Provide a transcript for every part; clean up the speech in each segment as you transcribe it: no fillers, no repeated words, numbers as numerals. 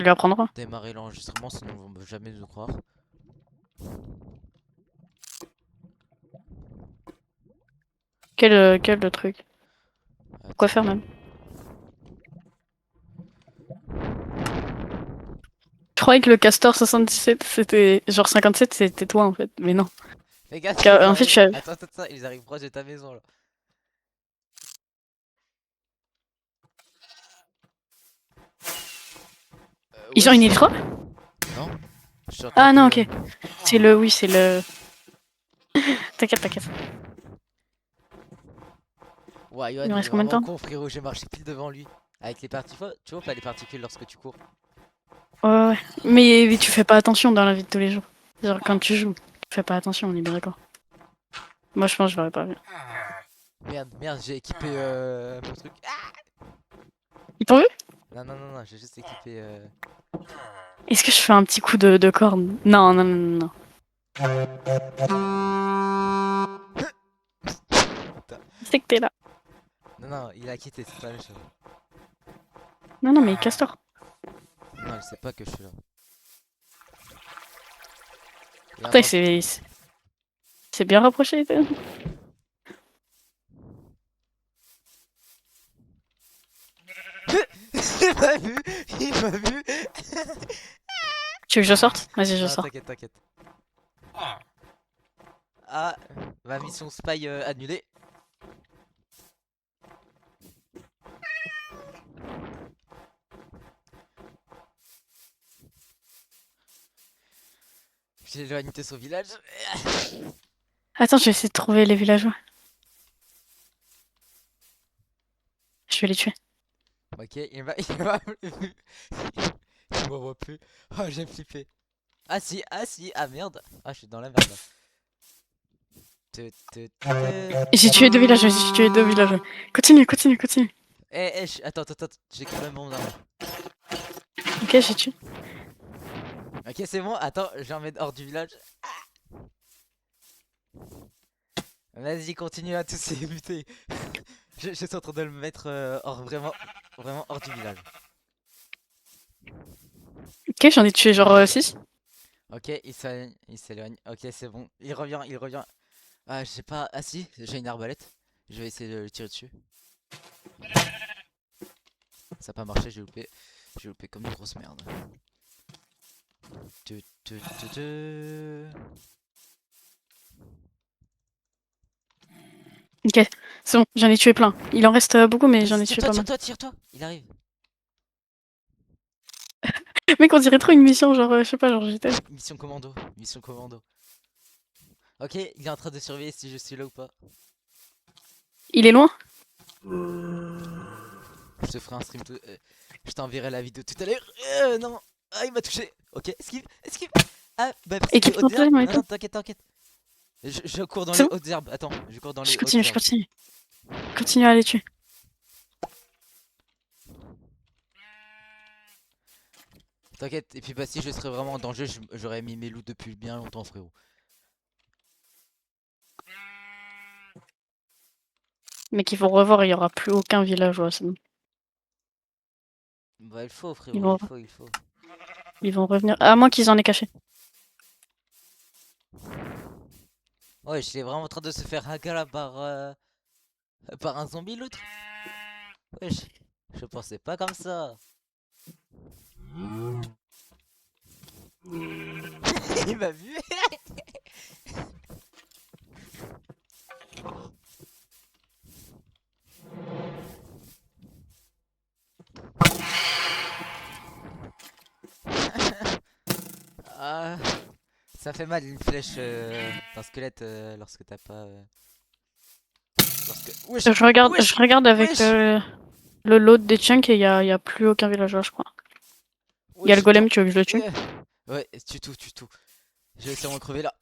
Ça lui apprendra. démarrer l'enregistrement, sinon on va jamais nous croire. Quel truc? Quoi Attends. faire même? Je croyais que le Castor 77 c'était. Genre 57 c'était toi en fait, mais non. Fais gaffe, ils En fait, arrivent. Attends, attends, attends, ils arrivent proche de ta maison là. Ils ont Wesh. une île 3? Non? J'entends Ah non, que. ok. C'est le. Oui, c'est le. T'inquiète, t'inquiète. Ouais, Yoann, Il me il est reste combien de vraiment temps? con, frérot. J'ai marché pile devant lui. Avec les particules. Tu vois pas les particules lorsque tu cours? Ouais, ouais. Mais tu fais pas attention dans la vie de tous les jours. Genre quand tu joues, tu fais pas attention, on est bien d'accord. Moi je pense que je l'aurais pas vu. Merde, merde, j'ai équipé mon truc. Ah Ils t'ont vu? non, non, non, non, j'ai juste équipé. Est-ce que je fais un petit coup de corne? Non, non, non, non, non. Putain. C'est que t'es là. Non, non, il a quitté, c'est pas méchant. Non, non, mais Castor. Non, il sait pas que je suis là. Il a Putain, mangé. c'est bien rapproché. Il m'a vu, il m'a vu. Tu veux que je sorte? Vas-y, je Non, sors. t'inquiète, t'inquiète. Ah, ma mission spy annulée. J'ai éloigné son village. Attends, je vais essayer de trouver les villageois. Je vais les tuer. Ok, il m'a plus vu. Il me voit plus. Oh, j'ai flippé. Ah si, ah merde. Ah, je suis dans la merde là. J'ai tué deux villageois, j'ai tué deux villageois. Continue, continue, continue. Attends, attends, attends, j'ai quand même mon arme. Ok, j'ai tué. Ok, c'est bon, attends, je vais en mettre hors du village. Vas-y, continue à tous les buter. Je suis en train de le mettre hors, vraiment, vraiment hors du village. Ok, j'en ai tué genre 6. Ok, il s'éloigne. Ok, c'est bon. Il revient, il revient. Ah, je sais pas. Ah si, j'ai une arbalète. Je vais essayer de le tirer dessus. Ça a pas marché, j'ai loupé. J'ai loupé comme une grosse merde. Tu, tu, tu, tu. Ok, c'est bon, j'en ai tué plein. Il en reste beaucoup, mais j'en Vas-y, ai tué pas mal. tire-toi, tire-toi. Il arrive. Mec, on dirait trop une mission, genre, je sais pas, genre j'étais. Mission commando, mission commando. Ok, il est en train de surveiller si je suis là ou pas. Il est loin? Je te ferai un stream tout. Je t'enverrai la vidéo tout à l'heure. Non. Ah, il m'a touché. Ok, esquive, esquive. Ah, bah c'est les Équipe hautes herbes. complète, moi et Non, non, tout. t'inquiète, t'inquiète. Je cours dans C'est les bon? hautes herbes. Attends, je cours dans Je les hautes continue, je herbes. continue. Continue à les tuer. T'inquiète, et puis bah si je serais vraiment en danger, j'aurais mis mes loups depuis bien longtemps, frérot. Mais qu'il faut revoir, il y aura plus aucun villageois, c'est bon. Bah il faut, Ils frérot, vont, il faut. ils vont revenir. À moins qu'ils en aient caché. Ouais, je suis vraiment en train de se faire hacker par un zombie l'autre. Wesh, je pensais pas comme ça. Il m'a vu. Ah, ça fait mal une flèche d'un squelette lorsque t'as pas. Lorsque. Wesh, Je wesh, regarde avec wesh, le lot des chunks et il y a plus aucun villageois, je crois. Il y a le wesh, golem, attends. tu veux que je le tue? Ouais, ouais, tue tout, tue tout. Je vais sûrement crever là.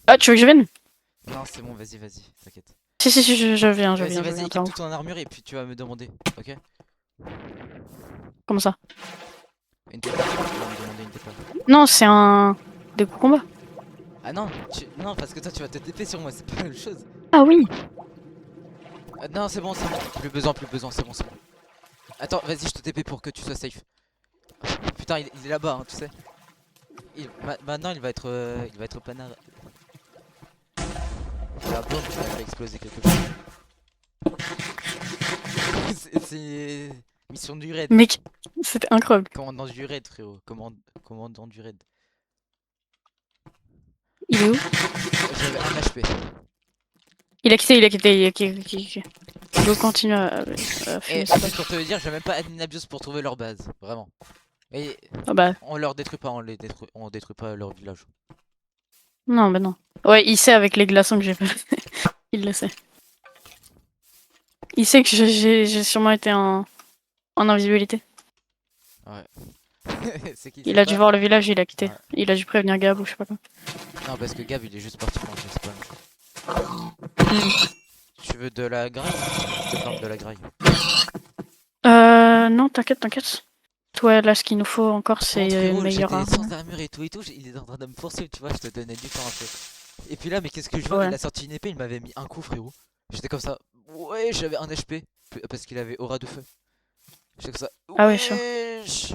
Ah, tu veux que je vienne? Non, c'est bon, vas-y, vas-y, t'inquiète. Si, si, si, je viens, je Vas-y, viens, je vas-y, viens. équipe Attends. tout en armure et puis tu vas me demander, ok? Comment ça? Une TP, tu vas me demander une TP. Non, c'est un. Des coups combat. Ah non, non, parce que toi tu vas te TP sur moi, c'est pas la même chose. Ah oui! Non, c'est bon, c'est bon. Plus besoin, c'est bon, c'est bon. Attends, vas-y, je te TP pour que tu sois safe. Putain, il est là-bas, hein, tu sais. Maintenant, il va être panard. La bombe, tu vas exploser quelque chose. C'est mission du raid. Mec, c'était incroyable. Commandant du raid, frérot. Commandant du raid. Il est où? J'avais 1 HP. Il a quitté, il a quitté, il a quitté. Go continue à fumer Et ça. juste pour te le dire, j'ai même pas admin abuse pour trouver leur base. Vraiment. Et Ah bah, on leur détruit pas, on détruit pas leur village. non, bah non. Ouais, il sait avec les glaçons que j'ai fait. Il le sait. Il sait que j'ai sûrement été en invisibilité. Ouais. C'est qu'il Il sait a dû pas. voir le village, il a quitté. Ouais. Il a dû prévenir Gab ou je sais pas quoi. Non, parce que Gab il est juste parti manger, c'est pas. Tu veux de la graille? Je te plante de la graille. Non, t'inquiète, t'inquiète. Toi, là, ce qu'il nous faut encore, Par c'est contre, une frérot, meilleure j'étais arme. sans armure et tout, il est en train de me poursuivre, tu vois, je te donnais du temps un peu. Et puis là, mais qu'est-ce que je vois? Ouais. Il a sorti une épée, il m'avait mis un coup, frérot. J'étais comme ça, ouais, j'avais 1 HP, parce qu'il avait aura de feu. J'étais comme ça, Ah ouais, chaud. wesh.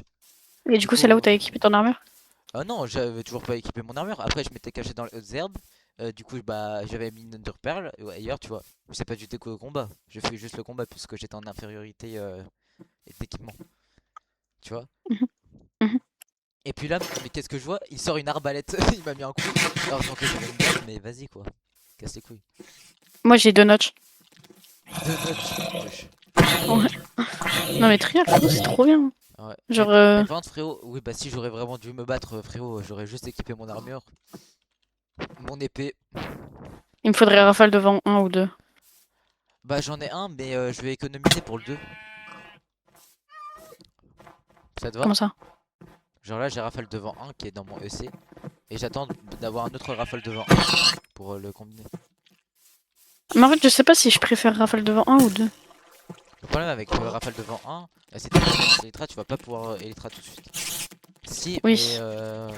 Et du coup, c'est là où t'as équipé ton armure? Ah non, j'avais toujours pas équipé mon armure. Après, je m'étais caché dans les hautes herbes. Du coup, bah, j'avais mis une Under Pearl. Ouais, ailleurs, tu vois, c'est pas du tout au combat. J'ai fait juste le combat puisque j'étais en infériorité d'équipement. Tu vois. Mhm, mhm. Et puis là, mais qu'est-ce que je vois? Il sort une arbalète. Il m'a mis un coup. Alors, donc, j'avais une garde, mais vas-y quoi. Casse les couilles. Moi, j'ai 2 notches. Deux notches. Wesh. Ouais. Non, mais Trial, frérot, c'est trop bien. Ouais. Genre, Mais par contre, frérot, oui, bah si j'aurais vraiment dû me battre, frérot, j'aurais juste équipé mon armure, mon épée. il me faudrait rafale devant 1 ou 2. Bah, j'en ai un, mais je vais économiser pour le 2. Ça te va? Comment ça? Genre là j'ai rafale devant 1 qui est dans mon EC et j'attends d'avoir un autre rafale devant 1 pour le combiner. Mais en fait, je sais pas si je préfère rafale devant 1 ou 2. Le problème avec rafale devant 1, c'est que si Elytra tu vas pas pouvoir Elytra tout de suite. Si Oui. mais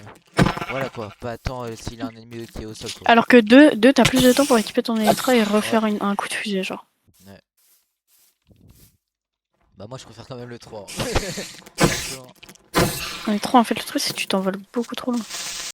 voilà quoi, pas tant s'il y a un ennemi qui est au sol quoi. Alors que 2, t'as plus de temps pour équiper ton Elytra et refaire un coup de fusée, genre. Ouais. Bah moi je préfère quand même le 3. On est trop en fait, le truc, c'est que tu t'envoles beaucoup trop loin.